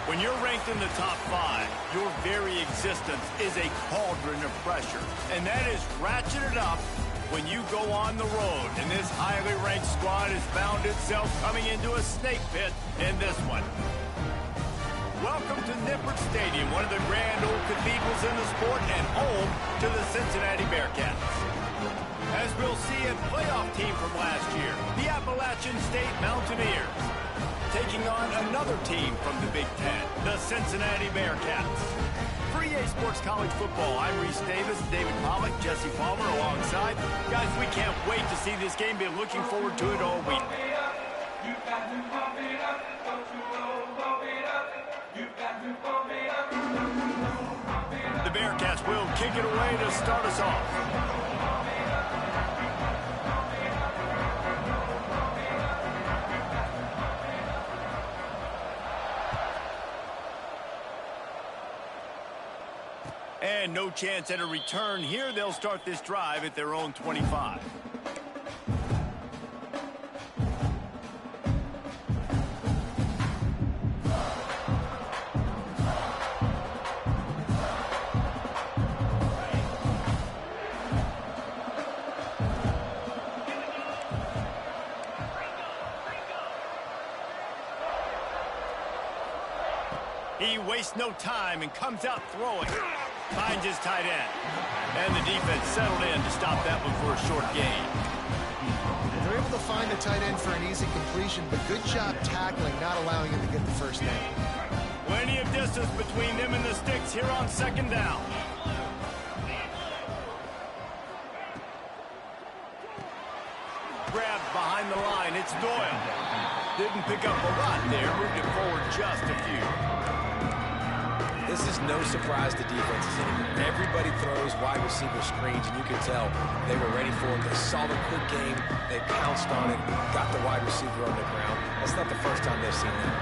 When you're ranked in the top 5, your very existence is a cauldron of pressure. And that is ratcheted up when you go on the road. And this highly ranked squad has found itself coming into a snake pit in this one. Welcome to Nippert Stadium, one of the grand old cathedrals in the sport and home to the Cincinnati Bearcats. As we'll see, a playoff team from last year, the Appalachian State Mountaineers, taking on another team from the Big Ten, the Cincinnati Bearcats. For EA Sports College Football, I'm Reese Davis, David Pollack, Jesse Palmer alongside. Guys, we can't wait to see this game. Been looking forward to it all week. The Bearcats will kick it away to start us off. And no chance at a return here. They'll start this drive at their own 25. He wastes no time and comes out throwing. Finds his tight end. And the defense settled in to stop that one for a short gain. They're able to find the tight end for an easy completion, but good job tackling, not allowing him to get the first down. Plenty of distance between them and the sticks here on second down. Grabbed behind the line. It's Doyle. Didn't pick up a lot there. Moved it forward just a few. This is no surprise to defenses anymore. Everybody throws wide receiver screens, and you can tell they were ready for it. They saw the quick game. They pounced on it, got the wide receiver on the ground. That's not the first time they've seen that.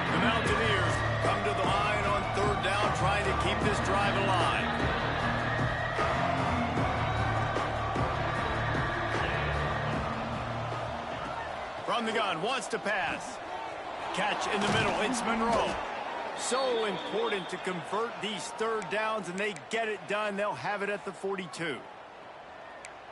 The Mountaineers come to the line on third down, trying to keep this drive alive. From the gun, wants to pass. Catch in the middle, it's Monroe. So important to convert these third downs, and they get it done. They'll have it at the 42.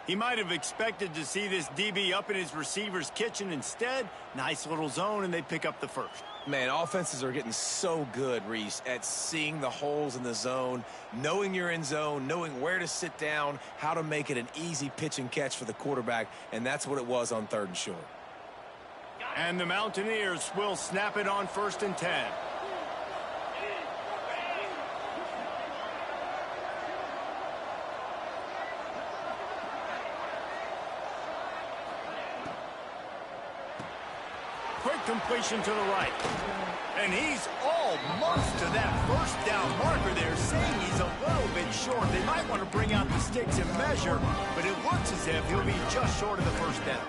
He might have expected to see this DB up in his receiver's kitchen. Instead, nice little zone, and they pick up the first. Man, offenses are getting so good, Reese, at seeing the holes in the zone, knowing you're in zone, knowing where to sit down, how to make it an easy pitch and catch for the quarterback, and that's what it was on third and short. And the Mountaineers will snap it on 1st and 10. Quick completion to the right. And he's almost to that first down marker there, saying he's a little bit short. They might want to bring out the sticks and measure, but it looks as if he'll be just short of the first down.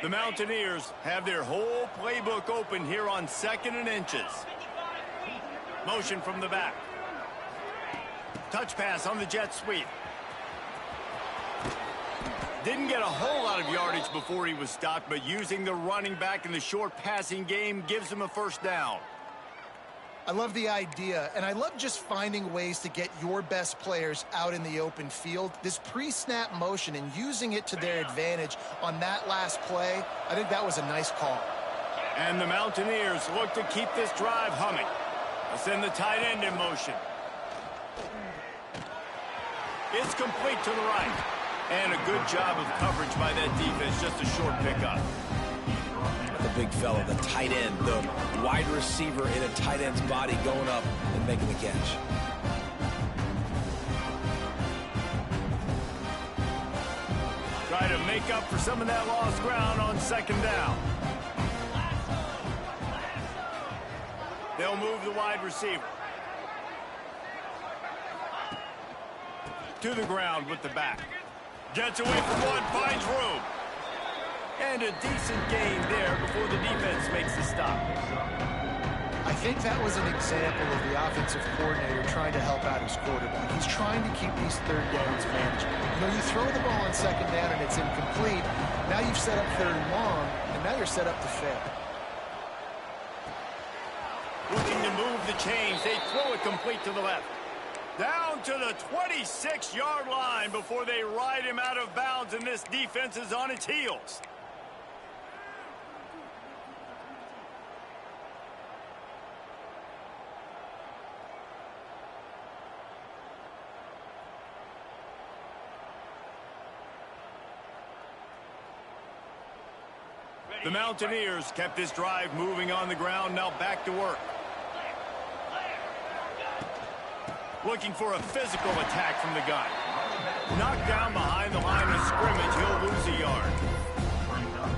The Mountaineers have their whole playbook open here on 2nd and inches. Motion from the back. Touch pass on the jet sweep. Didn't get a whole lot of yardage before he was stopped, but using the running back in the short passing game gives him a first down. I love the idea, and I love just finding ways to get your best players out in the open field. This pre-snap motion and using it to their advantage on that last play, I think that was a nice call. And the Mountaineers look to keep this drive humming. They'll send the tight end in motion. It's complete to the right. And a good job of coverage by that defense, just a short pickup. The big fella, the tight end, the wide receiver in a tight end's body going up and making the catch. Try to make up for some of that lost ground on 2nd down. They'll move the wide receiver. to the ground with the back. Gets away from one, finds room. And a decent gain there before the defense makes the stop. I think that was an example of the offensive coordinator trying to help out his quarterback. He's trying to keep these third downs manageable. You know, you throw the ball on second down and it's incomplete. Now you've set up third and long, and now you're set up to fail. Looking to move the chains. They throw it complete to the left. Down to the 26-yard line before they ride him out of bounds, and this defense is on its heels. The Mountaineers kept this drive moving on the ground, now back to work. Looking for a physical attack from the gun. Knocked down behind the line of scrimmage, he'll lose a yard.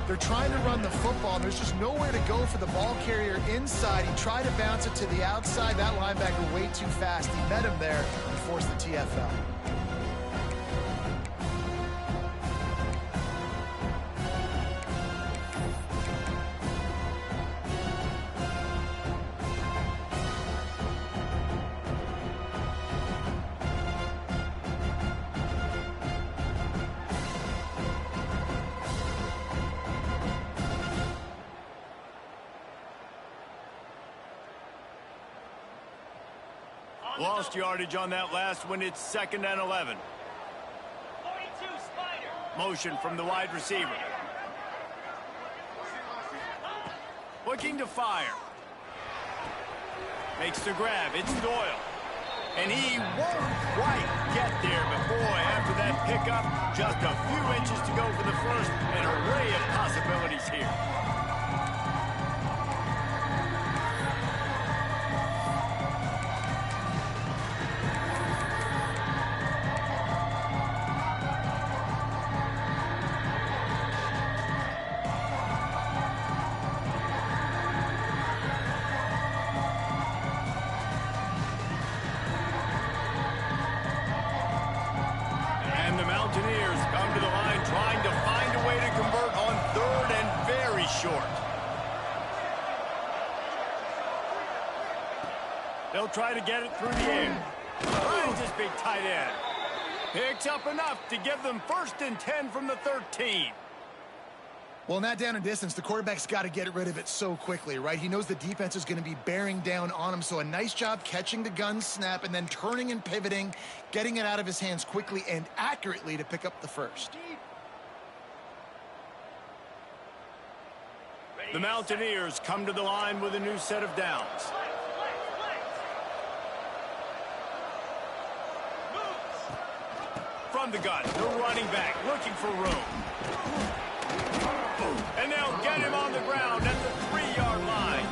They're trying to run the football, and there's just nowhere to go for the ball carrier inside. He tried to bounce it to the outside. That linebacker way too fast. He met him there and forced the TFL. Lost yardage on that last one. It's 2nd and 11. 42 Spider. Motion from the wide receiver. Looking to fire. Makes the grab. It's Doyle. And he won't quite get there, but boy, after that pickup, just a few inches to go for the first. An array of possibilities here. Mountaineers come to the line trying to find a way to convert on 3rd and very short. They'll try to get it through the air. Finds this big tight end. Picks up enough to give them 1st and 10 from the 13. Well, in that down and distance, the quarterback's got to get rid of it so quickly, right? He knows the defense is going to be bearing down on him, so a nice job catching the gun snap and then turning and pivoting, getting it out of his hands quickly and accurately to pick up the first. The Mountaineers come to the line with a new set of downs. From the gun, the running back looking for room. And they'll get him on the ground at the 3-yard line.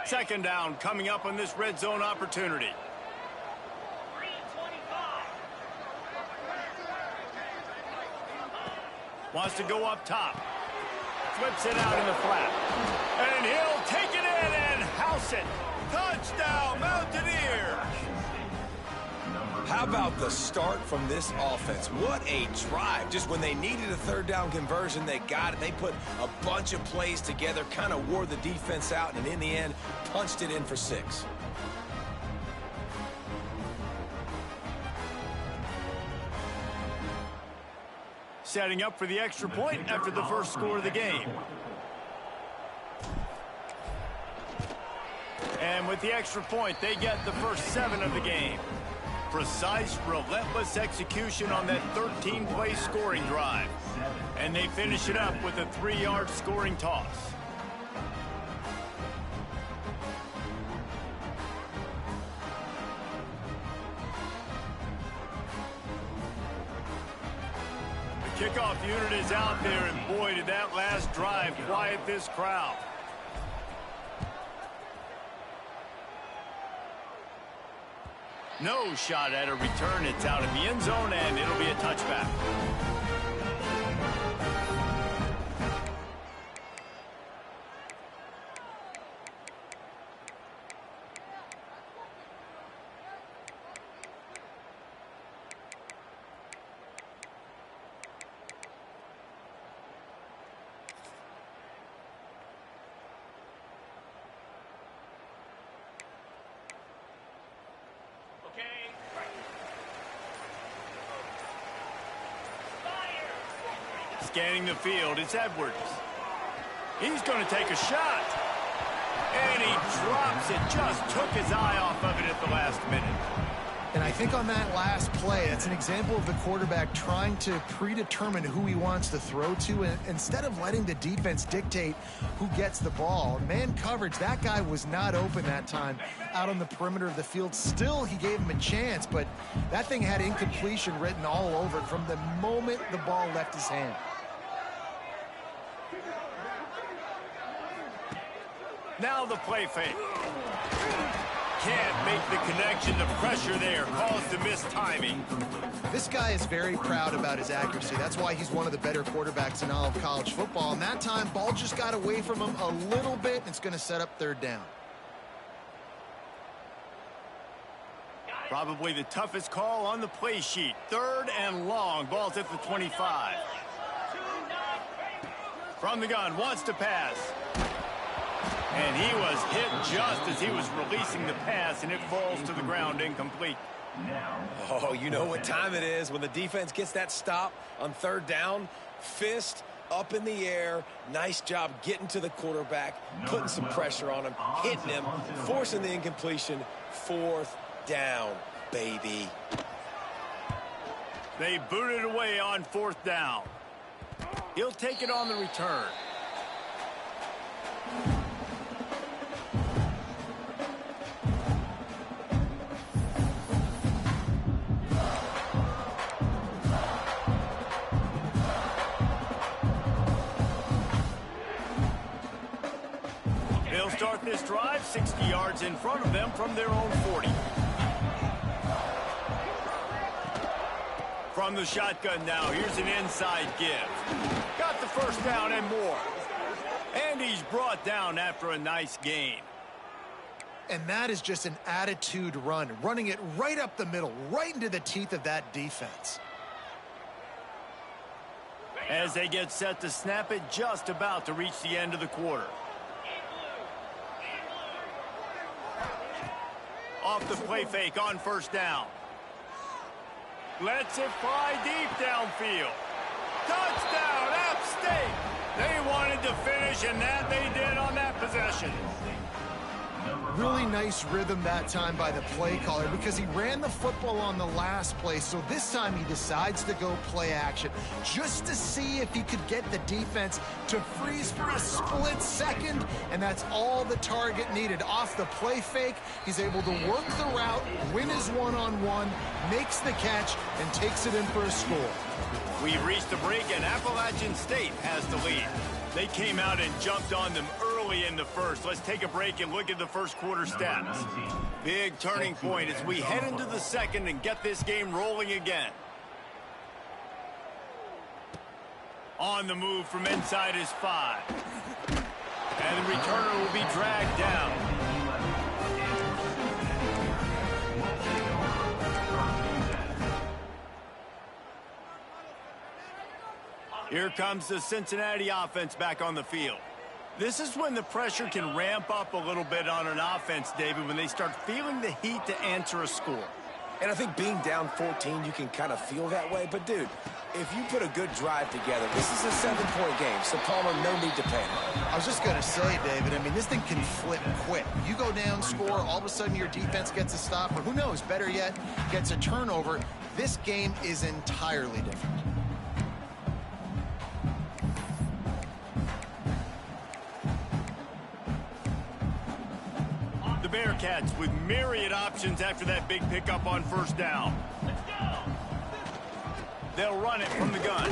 Second down coming up on this red zone opportunity. Wants to go up top. Flips it out in the flat. And he'll take it in and house it. Touchdown, Mountaineers! How about the start from this offense? What a drive. Just when they needed a 3rd down conversion, they got it. They put a bunch of plays together, kind of wore the defense out, and in the end, punched it in for 6. Setting up for the extra point after the first score of the game. And with the extra point, they get the first 7 of the game. Precise, relentless execution on that 13-play scoring drive. And they finish it up with a 3-yard scoring toss. Kickoff unit is out there, and boy, did that last drive quiet this crowd. No shot at a return. It's out of the end zone, and it'll be a touchback. Scanning the field, it's Edwards. He's going to take a shot. And he drops it. Just took his eye off of it at the last minute. And I think on that last play, it's an example of the quarterback trying to predetermine who he wants to throw to, and instead of letting the defense dictate who gets the ball. Man coverage, that guy was not open that time out on the perimeter of the field. Still, he gave him a chance, but that thing had incompletion written all over it from the moment the ball left his hand. Now the play fake. Can't make the connection. The pressure there caused the missed timing. This guy is very proud about his accuracy. That's why he's one of the better quarterbacks in all of college football. And that time, ball just got away from him a little bit, and it's going to set up third down. Probably the toughest call on the play sheet. Third and long. Ball's at the 25. From the gun, wants to pass. And he was hit just as he was releasing the pass, and it falls to the ground incomplete. Oh, you know what time it is when the defense gets that stop on third down. Fist up in the air. Nice job getting to the quarterback, putting some pressure on him, hitting him, forcing the incompletion. Fourth down, baby. They booted away on fourth down. He'll take it on the return. They'll start this drive 60 yards in front of them from their own 40. From the shotgun now, here's an inside give. Got the first down and more. And he's brought down after a nice gain. And that is just an attitude run, running it right up the middle, right into the teeth of that defense. As they get set to snap it, just about to reach the end of the quarter. Off the play fake on first down. Lets it fly deep downfield. Touchdown, App State. They wanted to finish, and that they did on that possession. Really nice rhythm that time by the play caller because he ran the football on the last play. So this time he decides to go play action just to see if he could get the defense to freeze for a split second. And that's all the target needed. Off the play fake, he's able to work the route, win his one-on-one, makes the catch, and takes it in for a score. We've reached the break, and Appalachian State has the lead. They came out and jumped on them early in the first. Let's take a break and look at the first quarter stats. Big turning point as we head into the second and get this game rolling again. On the move from inside his 5. And the returner will be dragged down. Here comes the Cincinnati offense back on the field. This is when the pressure can ramp up a little bit on an offense, David, when they start feeling the heat to answer a score. And I think being down 14, you can kind of feel that way. But, dude, if you put a good drive together, this is a 7-point game, so Palmer, no need to panic. I was just going to say, David, I mean, this thing can flip quick. You go down, score, all of a sudden your defense gets a stop, or who knows, better yet, gets a turnover. This game is entirely different. Bearcats with myriad options after that big pickup on first down. Let's go. They'll run it from the gun.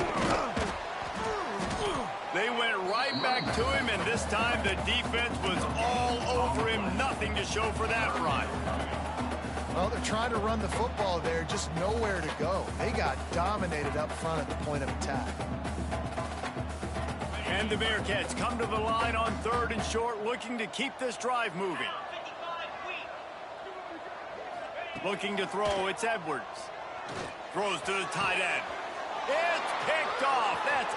They went right back to him, and this time the defense was all over him. Nothing to show for that run. Well, they're trying to run the football there, just nowhere to go. They got dominated up front at the point of attack. And the Bearcats come to the line on 3rd and short, looking to keep this drive moving. Looking to throw, it's Edwards. Throws to the tight end. It's picked off. That's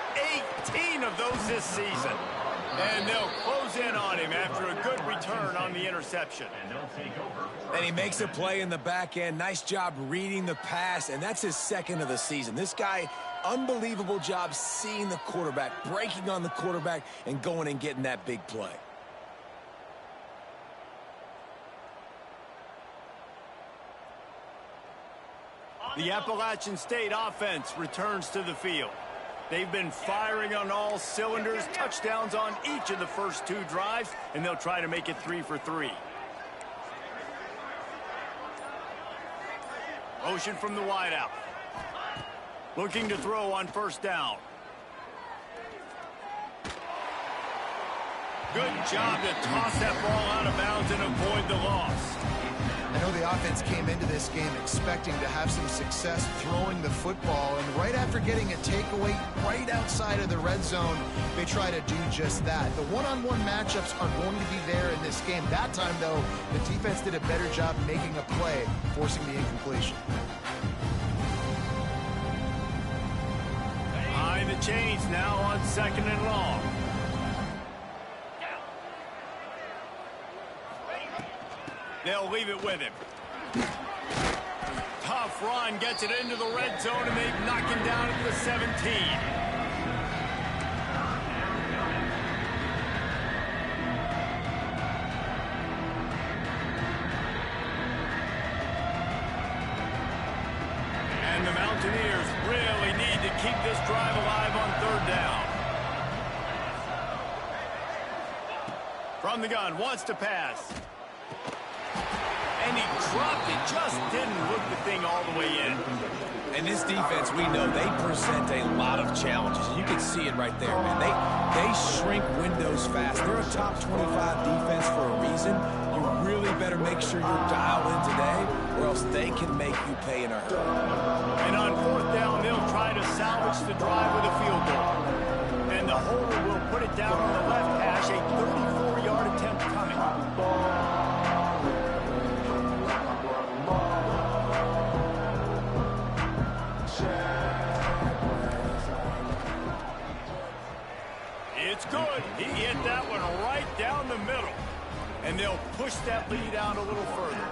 18 of those this season. And they'll close in on him after a good return on the interception. And he makes a play in the back end. Nice job reading the pass, and that's his 2nd of the season. This guy, unbelievable job seeing the quarterback, breaking on the quarterback, and going and getting that big play. The Appalachian State offense returns to the field. They've been firing on all cylinders, touchdowns on each of the first 2 drives, and they'll try to make it 3 for 3. Motion from the wideout. Looking to throw on 1st down. Good job to toss that ball out of bounds and avoid the loss. I know the offense came into this game expecting to have some success throwing the football, and right after getting a takeaway right outside of the red zone, they try to do just that. The one-on-one matchups are going to be there in this game. That time, though, the defense did a better job making a play, forcing the incompletion. Behind the chains now on 2nd and long. They'll leave it with him. Tough run, gets it into the red zone, and they knock him down at the 17. And the Mountaineers really need to keep this drive alive on 3rd down. From the gun, wants to pass. And he dropped it, just didn't hook the thing all the way in. And this defense, we know they present a lot of challenges. You can see it right there, man. They shrink windows fast. They're a top 25 defense for a reason. You really better make sure you're dialed in today, or else they can make you pay in a hurry. And on 4th down, they'll try to salvage the drive with a field goal. And the holder will put it down on the left hash, a 34-yard attempt coming. It's good. He hit that one right down the middle. And they'll push that lead out a little further.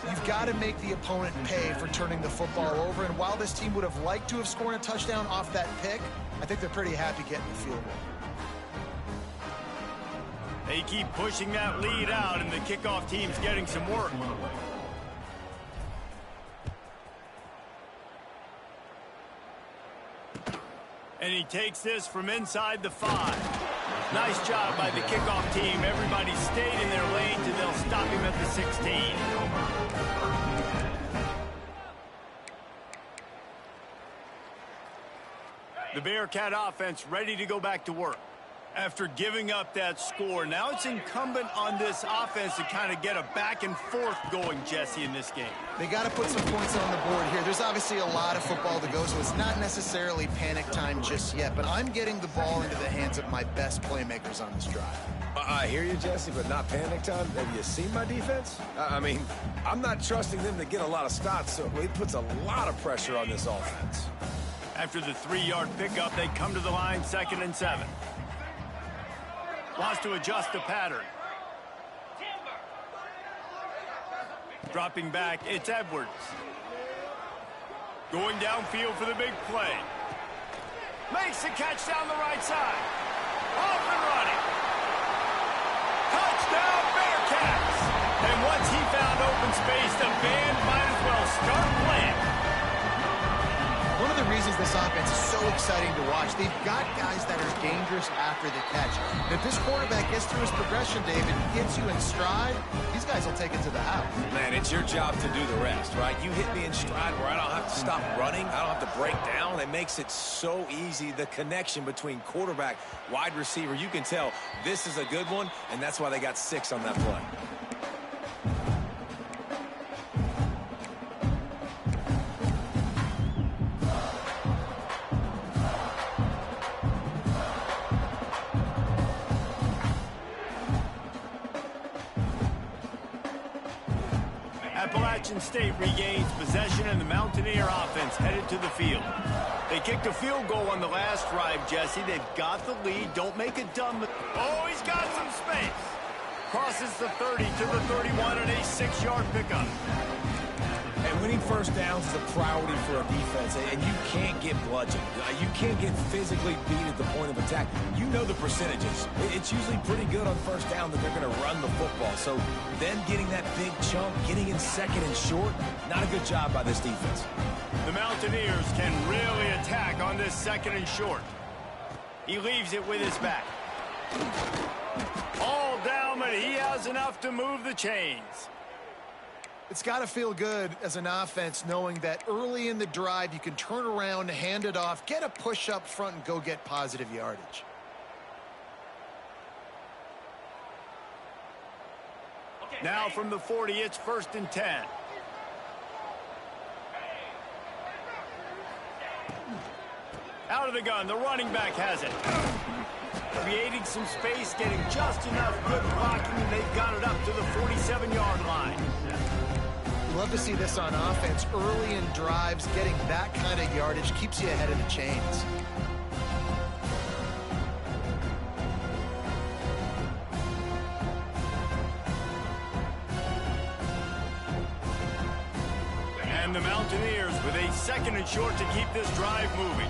You've got to make the opponent pay for turning the football over, and while this team would have liked to have scored a touchdown off that pick, I think they're pretty happy getting the field goal. They keep pushing that lead out, and the kickoff team's getting some work. And he takes this from inside the 5. Nice job by the kickoff team. Everybody stayed in their lanes, and they'll stop him at the 16. The Bearcat offense ready to go back to work. After giving up that score, now it's incumbent on this offense to kind of get a back and forth going, Jesse, in this game. They got to put some points on the board here. There's obviously a lot of football to go, so it's not necessarily panic time just yet, but I'm getting the ball into the hands of my best playmakers on this drive. I hear you, Jesse, but not panic time. Have you seen my defense? I mean, I'm not trusting them to get a lot of stops, so it puts a lot of pressure on this offense. After the 3-yard pickup, they come to the line 2nd and 7. Wants to adjust the pattern. Dropping back, it's Edwards. Going downfield for the big play. Makes the catch down the right side. Off and running. Touchdown, Bearcats! And once he found open space, the band might as well start playing. One of the reasons this offense is so exciting to watch, they've got guys that are dangerous after the catch. And if this quarterback gets through his progression, David, gets you in stride, these guys will take it to the house. Man, it's your job to do the rest, right? You hit me in stride where I don't have to stop running. I don't have to break down. It makes it so easy, the connection between quarterback, wide receiver. You can tell this is a good one, and that's why they got 6 on that play. Appalachian State regains possession and the Mountaineer offense headed to the field. They kicked a field goal on the last drive, Jesse. They've got the lead. Don't make a dumb... Oh, he's got some space. Crosses the 30 to the 31 and a 6-yard pickup. And winning first downs is a priority for a defense, and you can't get bludgeoned. You can't get physically beat at the point of attack. You know the percentages. It's usually pretty good on first down that they're going to run the football. So then getting that big chunk, getting in second and short, not a good job by this defense. The Mountaineers can really attack on this second and short. He leaves it with his back. All down, but he has enough to move the chains. It's got to feel good as an offense knowing that early in the drive you can turn around, hand it off, get a push up front, and go get positive yardage. Now from the 40, it's 1st and 10. Out of the gun, the running back has it. Creating some space, getting just enough good blocking, and they've got it up to the 47-yard line. Love to see this on offense. Early in drives, getting that kind of yardage keeps you ahead of the chains. And the Mountaineers with a 2nd and short to keep this drive moving.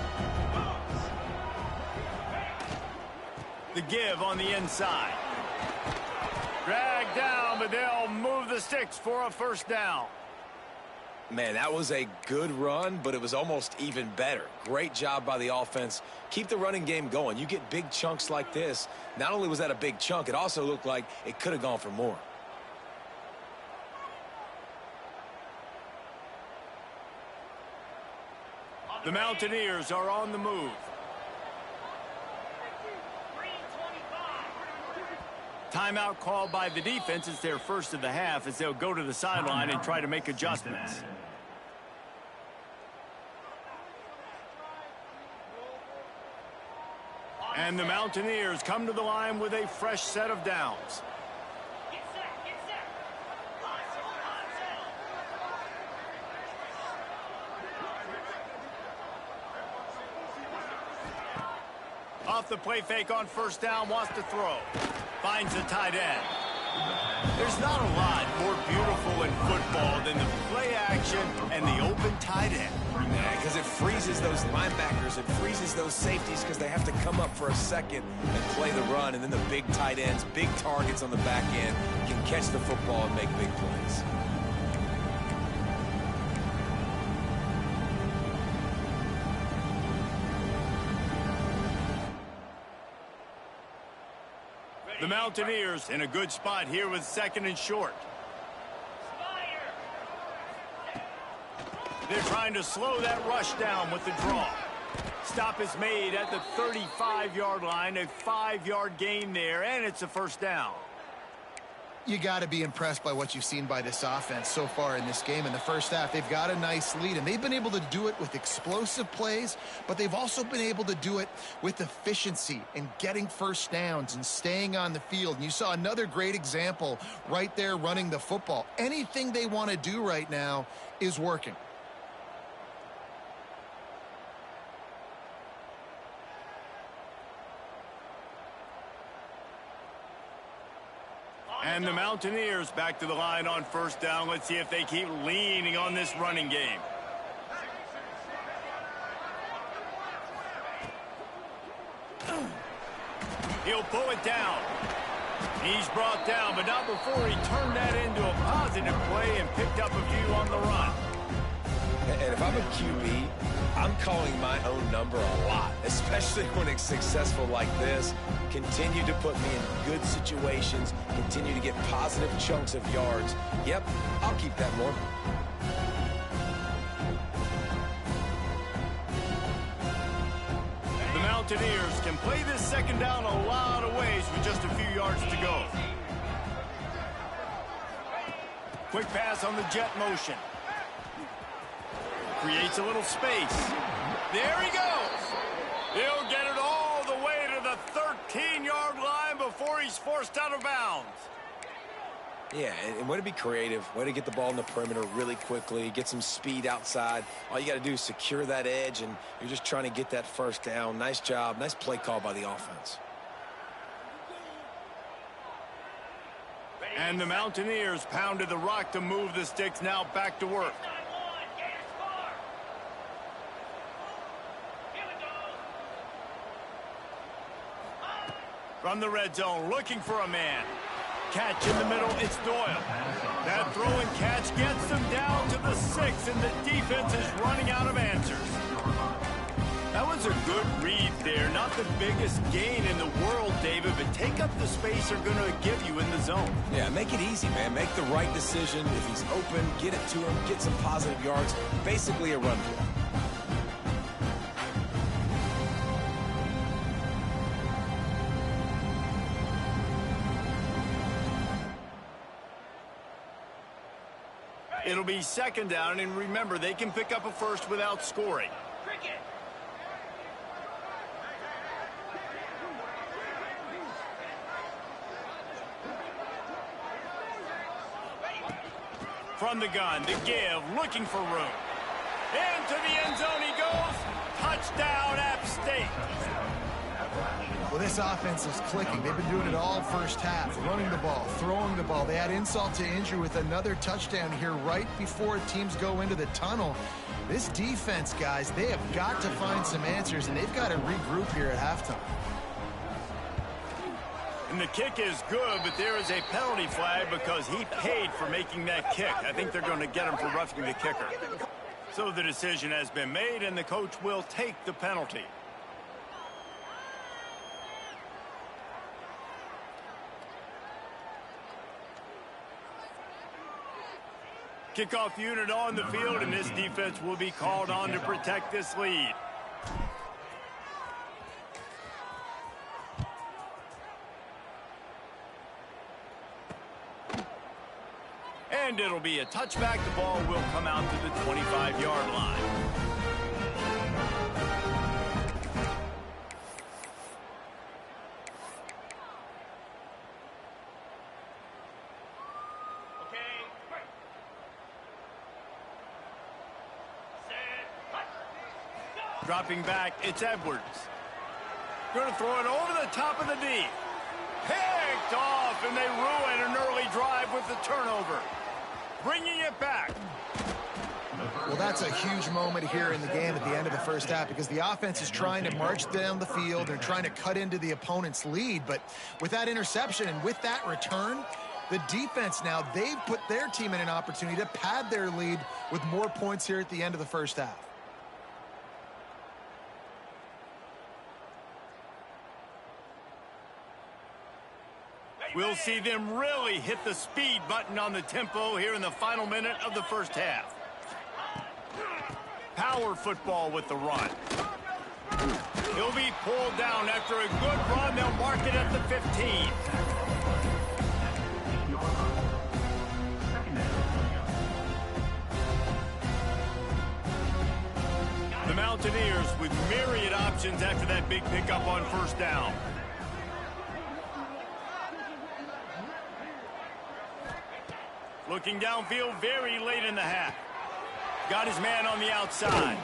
The give on the inside. Dragged down, but they'll move the sticks for a 1st down. Man, that was a good run, but it was almost even better. Great job by the offense. Keep the running game going. You get big chunks like this. Not only was that a big chunk, it also looked like it could have gone for more. The Mountaineers are on the move. Timeout called by the defense. It's their first of the half as they'll go to the sideline and try to make adjustments. And the Mountaineers come to the line with a fresh set of downs. Off the play fake on 1st down, wants to throw. Finds the tight end. There's not a lot more beautiful in football than the play action and the open tight end. Yeah, because it freezes those linebackers. It freezes those safeties because they have to come up for a second and play the run. And then the big tight ends, big targets on the back end, can catch the football and make big plays. The Mountaineers in a good spot here with 2nd and short. They're trying to slow that rush down with the draw. Stop is made at the 35-yard line, a 5-yard gain there, and it's a 1st down. You got to be impressed by what you've seen by this offense so far in this game. In the first half, they've got a nice lead, and they've been able to do it with explosive plays, but they've also been able to do it with efficiency and getting 1st downs and staying on the field. And you saw another great example right there running the football. Anything they want to do right now is working. And the Mountaineers back to the line on 1st down. Let's see if they keep leaning on this running game. He'll pull it down. He's brought down, but not before he turned that into a positive play and picked up a few on the run. And if I'm a QB, I'm calling my own number a lot, especially when it's successful like this. Continue to put me in good situations, continue to get positive chunks of yards. Yep, I'll keep that more. The Mountaineers can play this 2nd down a lot of ways with just a few yards to go. Quick pass on the jet motion. Creates a little space. There he goes. He'll get it all the way to the 13-yard line before he's forced out of bounds. Yeah, and way to be creative, way to get the ball in the perimeter really quickly, get some speed outside. All you got to do is secure that edge, and you're just trying to get that first down. Nice job, nice play call by the offense. And the Mountaineers pounded the rock to move the sticks now back to work. From the red zone, looking for a man. Catch in the middle, it's Doyle. That throw and catch gets them down to the 6, and the defense is running out of answers. That was a good read there. Not the biggest gain in the world, David, but take up the space they're going to give you in the zone. Yeah, make it easy, man. Make the right decision. If he's open, get it to him, get some positive yards. Basically a run play. It'll be second down, and remember, they can pick up a first without scoring. From the gun, the give, looking for room. Into the end zone he goes. Touchdown, App State. Well, this offense is clicking. They've been doing it all first half, running the ball, throwing the ball. They add insult to injury with another touchdown here right before teams go into the tunnel. This defense, guys, they have got to find some answers, and they've got to regroup here at halftime. And the kick is good, but there is a penalty flag because he paid for making that kick. I think they're going to get him for roughing the kicker. So the decision has been made, and the coach will take the penalty. Kickoff unit on the field, and this defense will be called on to protect this lead. And it'll be a touchback. The ball will come out to the 25-yard line. Dropping back, it's Edwards. Going to throw it over the top of the D. Picked off, and they ruin an early drive with the turnover. Bringing it back. Well, that's a huge moment here in the game at the end of the first half because the offense is trying to march down the field. They're trying to cut into the opponent's lead. But with that interception and with that return, the defense now, they've put their team in an opportunity to pad their lead with more points here at the end of the first half. We'll see them really hit the speed button on the tempo here in the final minute of the first half. Power football with the run. He'll be pulled down after a good run. They'll mark it at the 15. The Mountaineers with myriad options after that big pickup on first down. Looking downfield very late in the half. Got his man on the outside.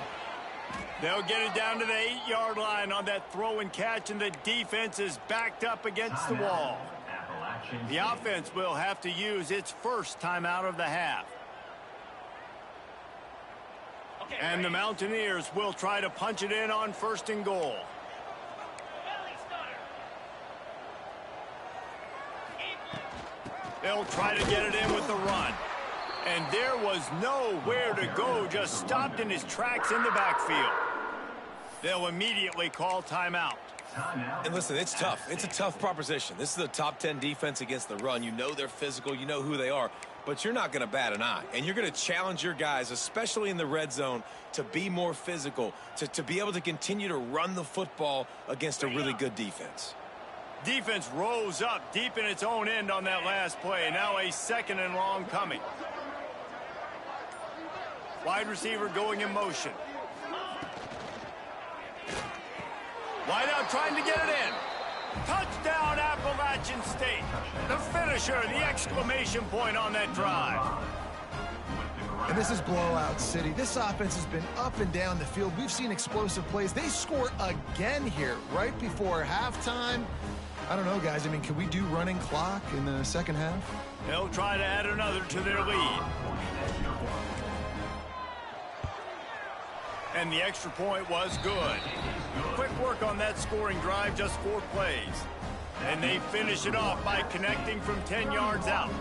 They'll get it down to the 8-yard line on that throw and catch, and the defense is backed up against the wall. The offense will have to use its first timeout of the half. And the Mountaineers will try to punch it in on first and goal. They'll try to get it in with the run. And there was nowhere to go, just stopped in his tracks in the backfield. They'll immediately call timeout. And listen, it's tough. It's a tough proposition. This is a top 10 defense against the run. You know they're physical. You know who they are. But you're not going to bat an eye. And you're going to challenge your guys, especially in the red zone, to be more physical, to be able to continue to run the football against a really good defense. Defense rose up deep in its own end on that last play. Now a second and long coming. Wide receiver going in motion. Wide out trying to get it in. Touchdown, Appalachian State. The finisher, the exclamation point on that drive. And this is blowout city. This offense has been up and down the field. We've seen explosive plays. They score again here right before halftime. I don't know, guys. I mean, can we do running clock in the second half? They'll try to add another to their lead. And the extra point was good. Quick work on that scoring drive, just 4 plays. And they finish it off by connecting from 10 yards out.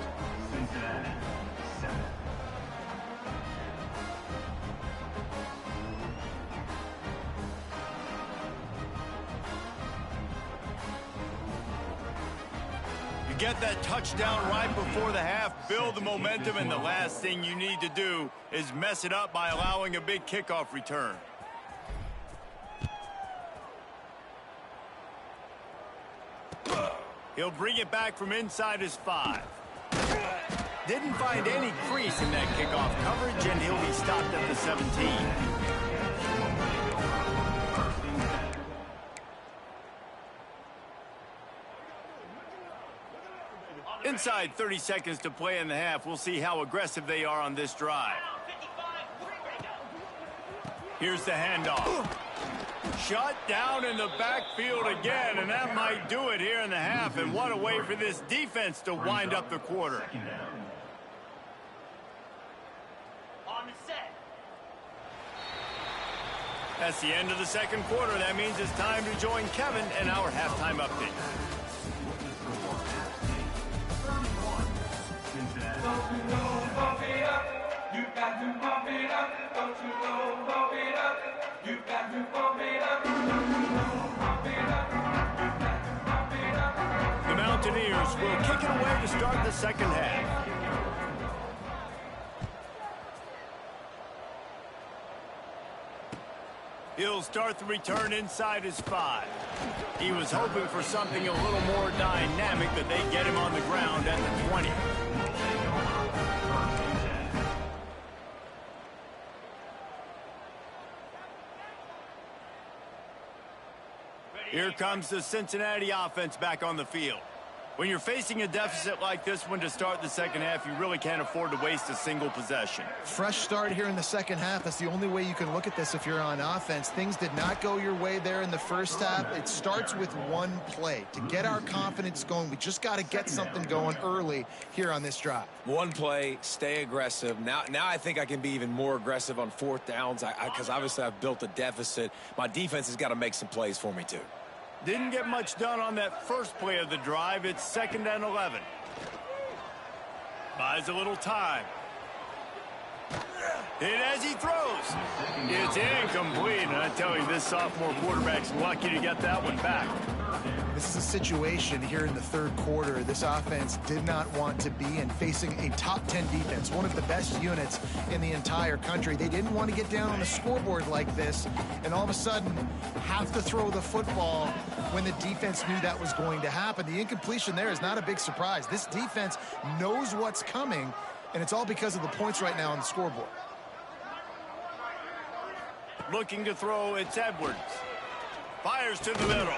Get that touchdown right before the half, build the momentum, and the last thing you need to do is mess it up by allowing a big kickoff return. He'll bring it back from inside his 5. Didn't find any crease in that kickoff coverage, and he'll be stopped at the 17. Inside 30 seconds to play in the half. We'll see how aggressive they are on this drive. Here's the handoff. Shut down in the backfield again, and that might do it here in the half. And what a way for this defense to wind up the quarter. On the set. That's the end of the second quarter. That means it's time to join Kevin in our halftime update. The Mountaineers will kick it away to start the second half. He'll start the return inside his 5. He was hoping for something a little more dynamic, but they get him on the ground at the 20. Here comes the Cincinnati offense back on the field. When you're facing a deficit like this one to start the second half, you really can't afford to waste a single possession. Fresh start here in the second half. That's the only way you can look at this if you're on offense. Things did not go your way there in the first half. It starts with one play. To get our confidence going, we just got to get something going early here on this drive. One play, stay aggressive. Now I think I can be even more aggressive on 4th downs because obviously I've built a deficit. My defense has got to make some plays for me too. Didn't get much done on that first play of the drive. It's 2nd and 11. Buys a little time. Hit as he throws. It's incomplete. And I tell you, this sophomore quarterback's lucky to get that one back. This is a situation here in the third quarter this offense did not want to be in, facing a top 10 defense, one of the best units in the entire country. They didn't want to get down on the scoreboard like this and all of a sudden have to throw the football when the defense knew that was going to happen. The incompletion there is not a big surprise. This defense knows what's coming, and it's all because of the points right now on the scoreboard. Looking to throw, it's Edwards. Fires to the middle.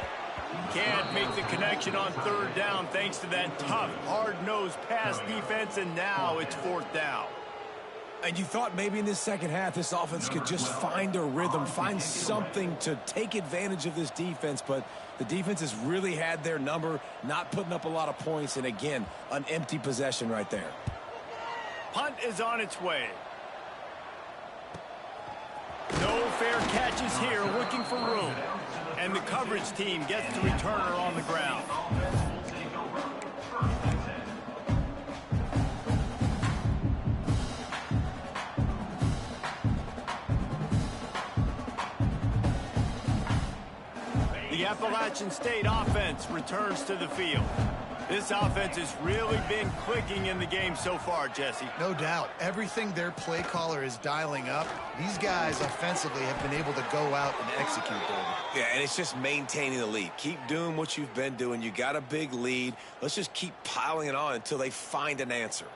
Can't make the connection on 3rd down thanks to that tough, hard-nosed pass defense, and now it's 4th down. And you thought maybe in this second half this offense could just find a rhythm, find something to take advantage of this defense, but the defense has really had their number, not putting up a lot of points, and again, an empty possession right there. Punt is on its way. No fair catches here, looking for room. And the coverage team gets the returner on the ground. The Appalachian State offense returns to the field. This offense has really been clicking in the game so far, Jesse. No doubt. Everything their play caller is dialing up, these guys offensively have been able to go out and execute, David. Yeah, and it's just maintaining the lead. Keep doing what you've been doing. You got a big lead. Let's just keep piling it on until they find an answer.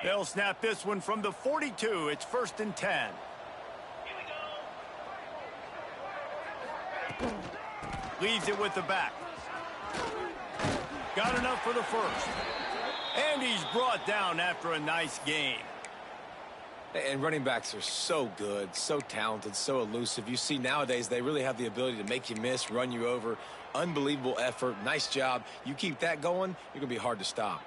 They'll snap this one from the 42. It's 1st and 10. Here we go. Leaves it with the back. Got enough for the first. And he's brought down after a nice game. And running backs are so good, so talented, so elusive. You see nowadays they really have the ability to make you miss, run you over. Unbelievable effort. Nice job. You keep that going, you're going to be hard to stop.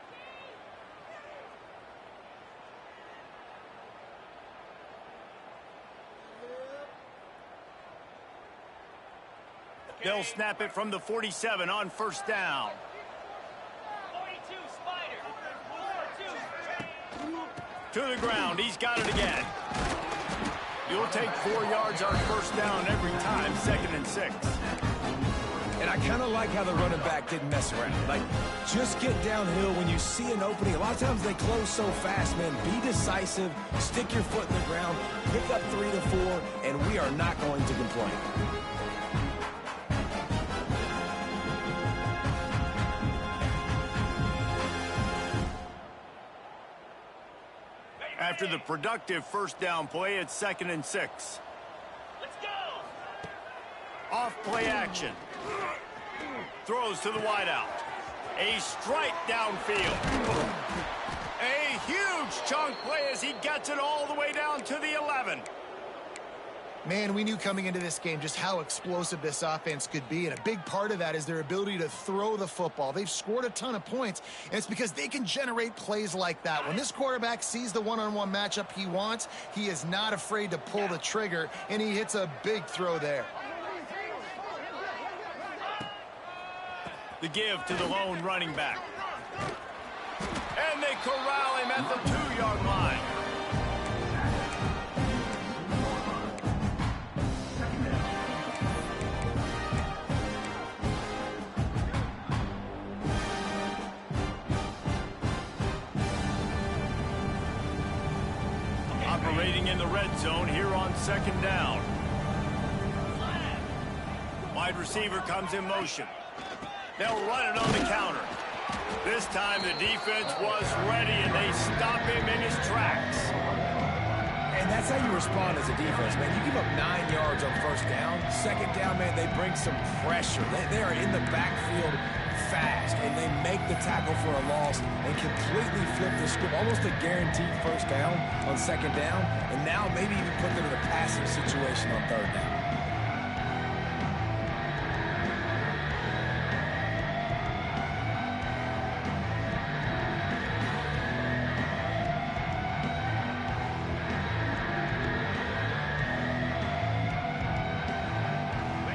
They'll snap it from the 47 on 1st down. 42, Spider. 4-2. To the ground. He's got it again. You'll take 4 yards on 1st down every time. 2nd and 6. And I kind of like how the running back didn't mess around. Like, just get downhill when you see an opening. A lot of times they close so fast, man. Be decisive. Stick your foot in the ground. Pick up 3 to 4, and we are not going to complain. After the productive 1st down play, it's 2nd and 6. Let's go. Off play action. Throws to the wideout. A strike downfield. A huge chunk play as he gets it all the way down to the 11. Man, we knew coming into this game just how explosive this offense could be, and a big part of that is their ability to throw the football. They've scored a ton of points, and it's because they can generate plays like that. When this quarterback sees the one-on-one matchup he wants, he is not afraid to pull the trigger, and he hits a big throw there. The give to the lone running back. And they corral him at the 2-yard line. Operating in the red zone here on 2nd down. Wide receiver comes in motion. They'll run it on the counter. This time the defense was ready, and they stop him in his tracks. And that's how you respond as a defense, man. You give up 9 yards on 1st down. 2nd down, man, they bring some pressure. They are in the backfield fast, and they make the tackle for a loss and completely flip the script. Almost a guaranteed 1st down on 2nd down, and now maybe even put them in a passing situation on 3rd down.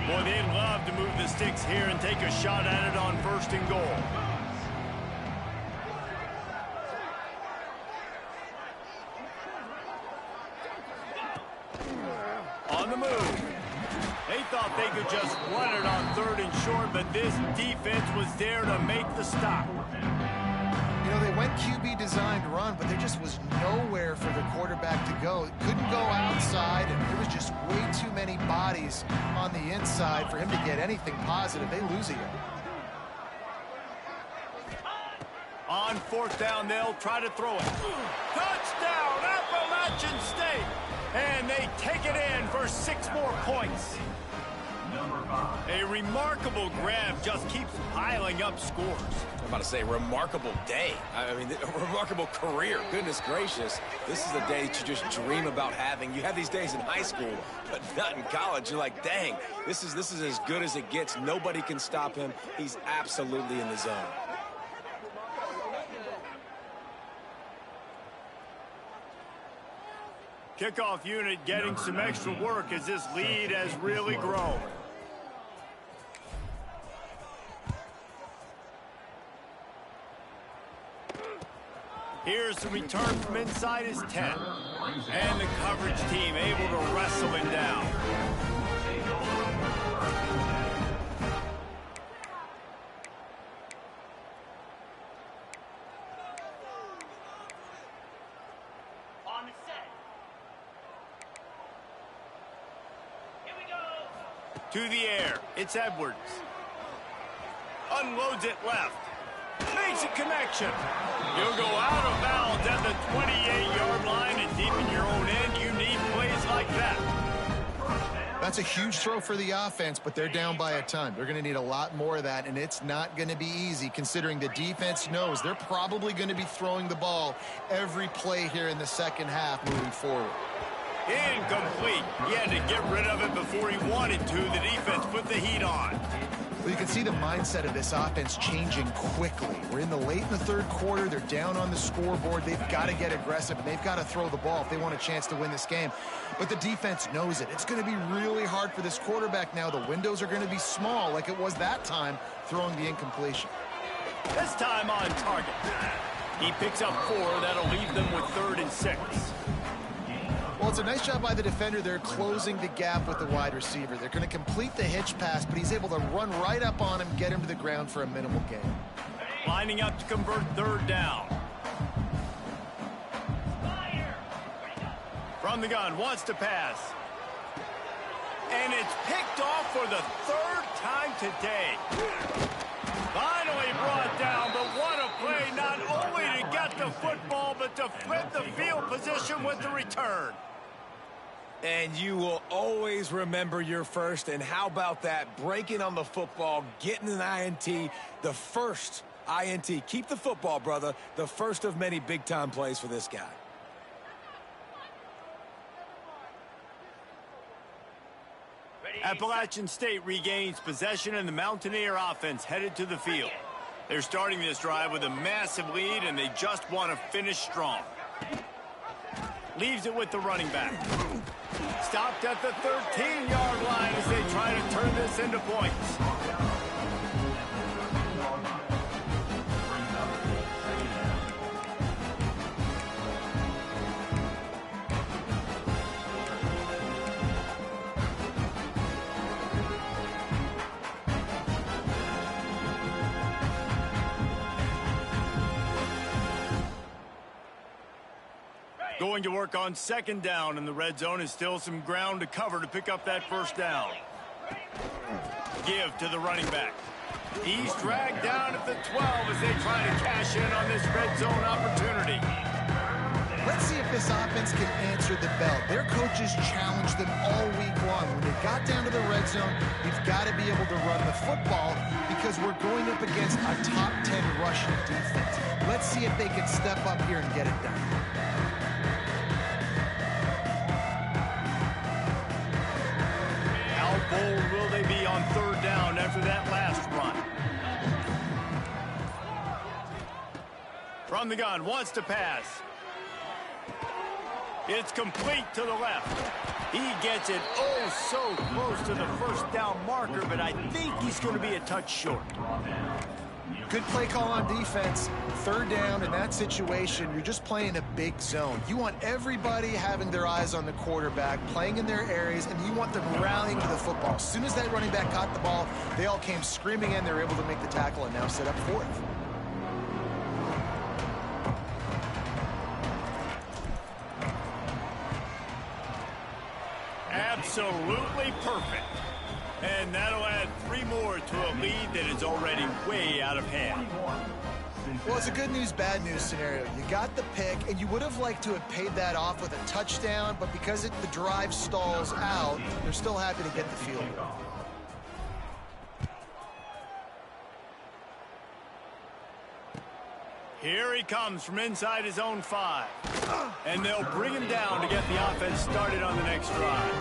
Boy, they'd love to move the sticks here and take a shot at it on 1st and goal. On the move. They thought they could just run it on 3rd and short, but this defense was there to make the stop. You know, they went QB designed run, but there just was nowhere for the quarterback to go. Couldn't go outside, and there was just way too many bodies on the inside for him to get anything positive. They lose it. On 4th down, they'll try to throw it. Touchdown, Appalachian State! And they take it in for 6 more points. A remarkable grab just keeps piling up scores. I'm about to say, remarkable day. I mean, a remarkable career. Goodness gracious. This is a day that you just dream about having. You have these days in high school, but not in college. You're like, dang, this is as good as it gets. Nobody can stop him. He's absolutely in the zone. Kickoff unit getting some extra work as this lead has really grown. Here's the return from inside his 10. And the coverage team able to wrestle him down. On the set. Here we go. To the air. It's Edwards. Unloads it left. Makes a connection. You'll go out of bounds at the 28-yard line, and deep in your own end, you need plays like that. That's a huge throw for the offense, but they're down by a ton. They're going to need a lot more of that, and it's not going to be easy considering the defense knows they're probably going to be throwing the ball every play here in the second half moving forward. Incomplete. He had to get rid of it before he wanted to. The defense put the heat on. Well, you can see the mindset of this offense changing quickly. We're in the third quarter. They're down on the scoreboard. They've got to get aggressive, and they've got to throw the ball if they want a chance to win this game. But the defense knows it. It's going to be really hard for this quarterback now. The windows are going to be small like it was that time throwing the incompletion. This time on target. He picks up 4. That'll leave them with 3rd and 6. Well, it's a nice job by the defender. They're closing the gap with the wide receiver. They're going to complete the hitch pass, but he's able to run right up on him, get him to the ground for a minimal gain. Lining up to convert 3rd down. From the gun, wants to pass. And it's picked off for the 3rd time today. Finally brought down, but what a play, not only to get the football, but to flip the field position with the return. And you will always remember your first. And how about that? Breaking on the football, getting an INT, the first INT. Keep the football, brother. The first of many big-time plays for this guy. Appalachian State regains possession, and the Mountaineer offense headed to the field. They're starting this drive with a massive lead, and they just want to finish strong. Leaves it with the running back. Stopped at the 13-yard line as they try to turn this into points. Going to work on 2nd down, and the red zone is still some ground to cover to pick up that 1st down. Give to the running back. He's dragged down at the 12 as they try to cash in on this red zone opportunity. Let's see if this offense can answer the bell. Their coaches challenged them all week long. When they got down to the red zone, we've got to be able to run the football because we're going up against a top 10 rushing defense. Let's see if they can step up here and get it done. How bold will they be on 3rd down after that last run? From the gun, wants to pass. It's complete to the left. He gets it oh so close to the 1st down marker, but I think he's going to be a touch short. Good play call on defense. 3rd down in that situation, you're just playing a big zone. You want everybody having their eyes on the quarterback, playing in their areas, and you want them rallying to the football. As soon as that running back caught the ball, they all came screaming in. They were able to make the tackle and now set up 4th. Absolutely perfect. And that'll add 3 more to a lead that is already way out of hand. Well, it's a good news, bad news scenario. You got the pick, and you would have liked to have paid that off with a touchdown, but because the drive stalls out, they're still happy to get the field goal. Here he comes from inside his own 5. And they'll bring him down to get the offense started on the next drive.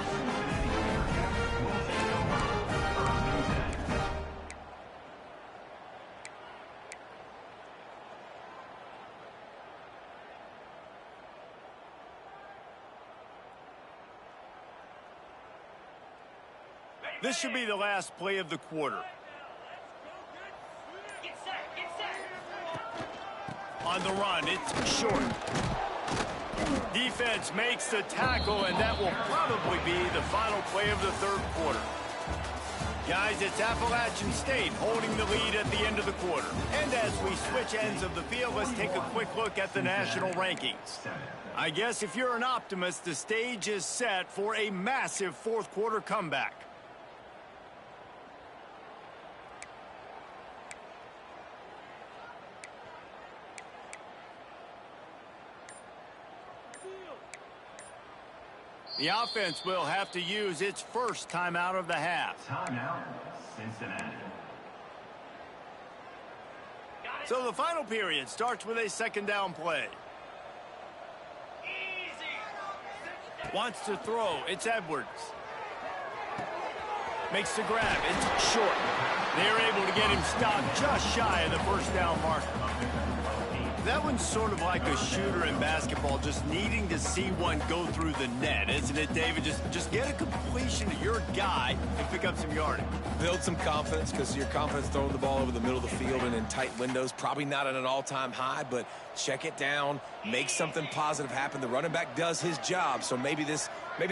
This should be the last play of the quarter. Get set, get set. On the run, it's short. Defense makes the tackle, and that will probably be the final play of the 3rd quarter. Guys, it's Appalachian State holding the lead at the end of the quarter. And as we switch ends of the field, let's take a quick look at the national rankings. I guess if you're an optimist, the stage is set for a massive 4th quarter comeback. The offense will have to use its first timeout of the half. Timeout, Cincinnati. So the final period starts with a second down play. Wants to throw. It's Edwards. Makes the grab. It's short. They're able to get him stopped just shy of the first down marker. That one's sort of like a shooter in basketball, just needing to see one go through the net, isn't it, David? Just get a completion to your guy and pick up some yardage. Build some confidence, because your confidence throwing the ball over the middle of the field and in tight windows, probably not at an all-time high, but check it down, make something positive happen. The running back does his job, so maybe this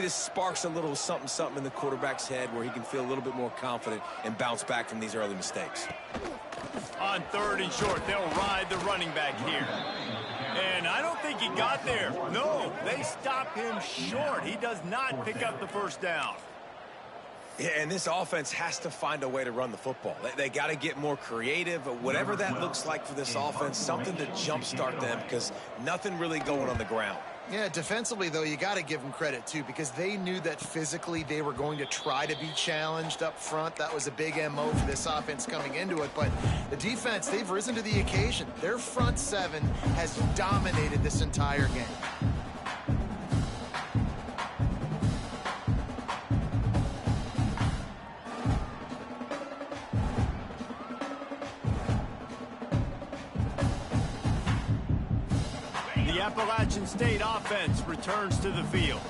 sparks a little something in the quarterback's head where he can feel a little bit more confident and bounce back from these early mistakes. On third and short, they'll ride the running back here. And I don't think he got there. No, they stop him short. He does not pick up the first down. Yeah, and this offense has to find a way to run the football. They got to get more creative, whatever that looks like for this offense, something to jumpstart them, because nothing really going on the ground. Yeah, defensively, though, you got to give them credit, too, because they knew that physically they were going to try to be challenged up front. That was a big MO for this offense coming into it. But the defense, they've risen to the occasion. Their front seven has dominated this entire game. The Appalachian State offense returns to the field.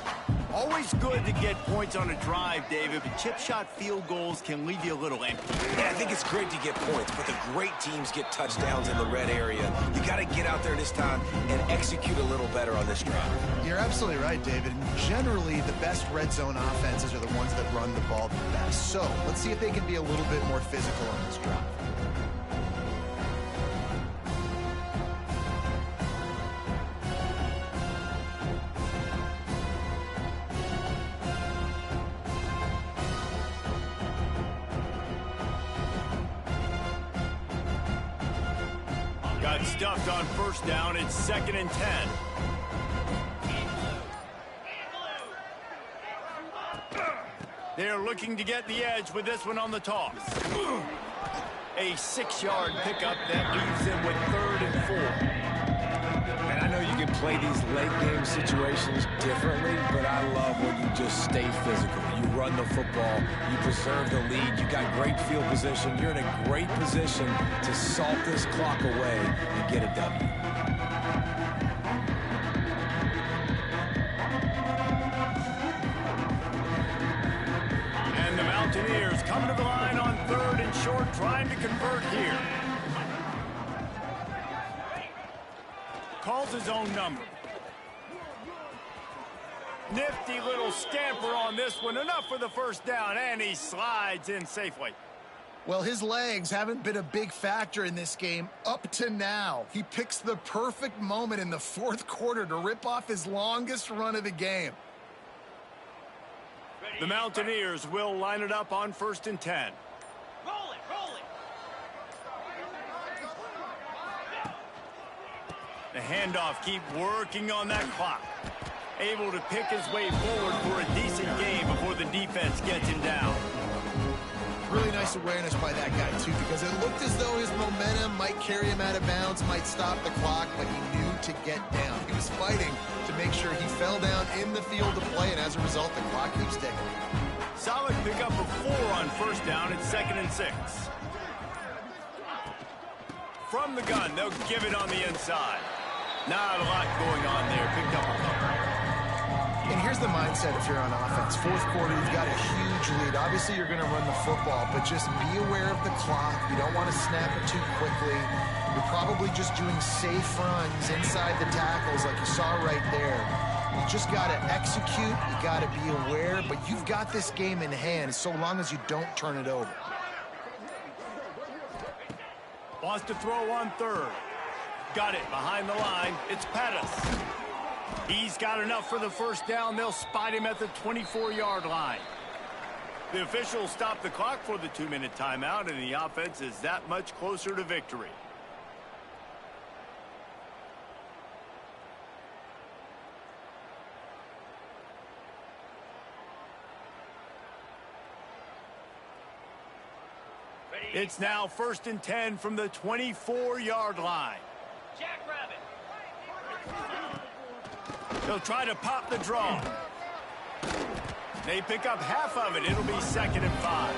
Always good to get points on a drive, David, but chip shot field goals can leave you a little empty. Yeah, I think it's great to get points, but the great teams get touchdowns in the red area. You got to get out there this time and execute a little better on this drive. You're absolutely right, David. Generally, the best red zone offenses are the ones that run the ball the best. So let's see if they can be a little bit more physical on this drive. Got stuffed on first down. It's 2nd and 10. They're looking to get the edge with this one on the toss. A 6-yard pickup that leaves them with 3rd and 4. And I know you can play these late game situations differently, but I love when you just stay physical. You run the football, you preserve the lead, you got great field position, you're in a great position to salt this clock away and get a W. And the Mountaineers come to the line on 3rd and short, trying to convert here. Calls his own number. Nifty little scamper on this one. Enough for the first down, and he slides in safely. Well, his legs haven't been a big factor in this game up to now. He picks the perfect moment in the 4th quarter to rip off his longest run of the game. The Mountaineers will line it up on 1st and 10. Roll it, roll it. The handoff, keep working on that clock. Able to pick his way forward for a decent game before the defense gets him down. Really nice awareness by that guy, too, because it looked as though his momentum might carry him out of bounds, might stop the clock, but he knew to get down. He was fighting to make sure he fell down in the field to play, and as a result, the clock keeps ticking. Solid pickup of 4 on first down. It's 2nd and 6. From the gun, they'll give it on the inside. Not a lot going on there. Picked up a couple. And here's the mindset if you're on offense. 4th quarter, you've got a huge lead. Obviously, you're going to run the football, but just be aware of the clock. You don't want to snap it too quickly. You're probably just doing safe runs inside the tackles like you saw right there. You just got to execute. You got to be aware, but you've got this game in hand so long as you don't turn it over. Wants to throw on 3rd. Got it behind the line. It's Pettis. He's got enough for the first down. They'll spot him at the 24-yard line. The officials stop the clock for the 2-minute timeout, and the offense is that much closer to victory. It's now 1st and 10 from the 24-yard line. Jackrabbit. They'll try to pop the draw. They pick up half of it. It'll be 2nd and 5.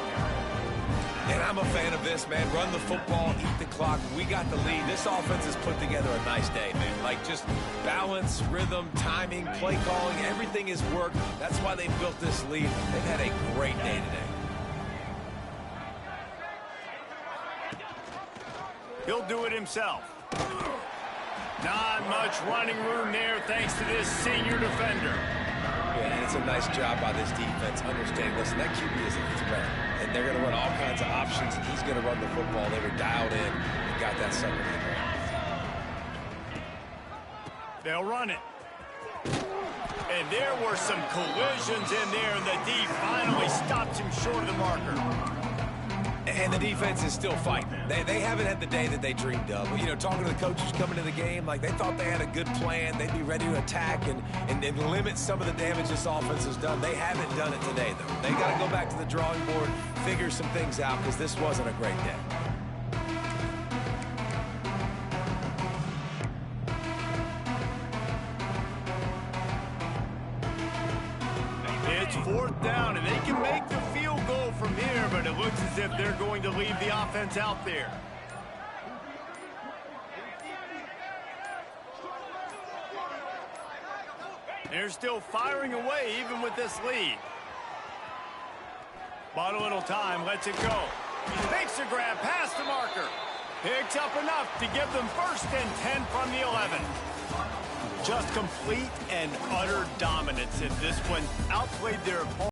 And I'm a fan of this, man. Run the football, eat the clock. We got the lead. This offense has put together a nice day, man. Like, just balance, rhythm, timing, play calling, everything has worked. That's why they built this lead. They've had a great day today. He'll do it himself. Not much running room there thanks to this senior defender. Yeah, and it's a nice job by this defense understanding, listen, that QB is a threat. And they're going to run all kinds of options, and he's going to run the football. They were dialed in and got that sucker in there. They'll run it. And there were some collisions in there, and the D finally stopped him short of the marker. And the defense is still fighting. They haven't had the day that they dreamed of. You know, talking to the coaches coming to the game, like they thought they had a good plan. They'd be ready to attack and limit some of the damage this offense has done. They haven't done it today, though. They got to go back to the drawing board, figure some things out, because this wasn't a great day. It's 4th down, and they can make the field goal from here, but it looks as if they're going to leave the offense out there. They're still firing away even with this lead. Bought a little time, lets it go. Makes a grab past the marker. Picks up enough to give them 1st and 10 from the 11. Just complete and utter dominance in this one. Outplayed their opponent.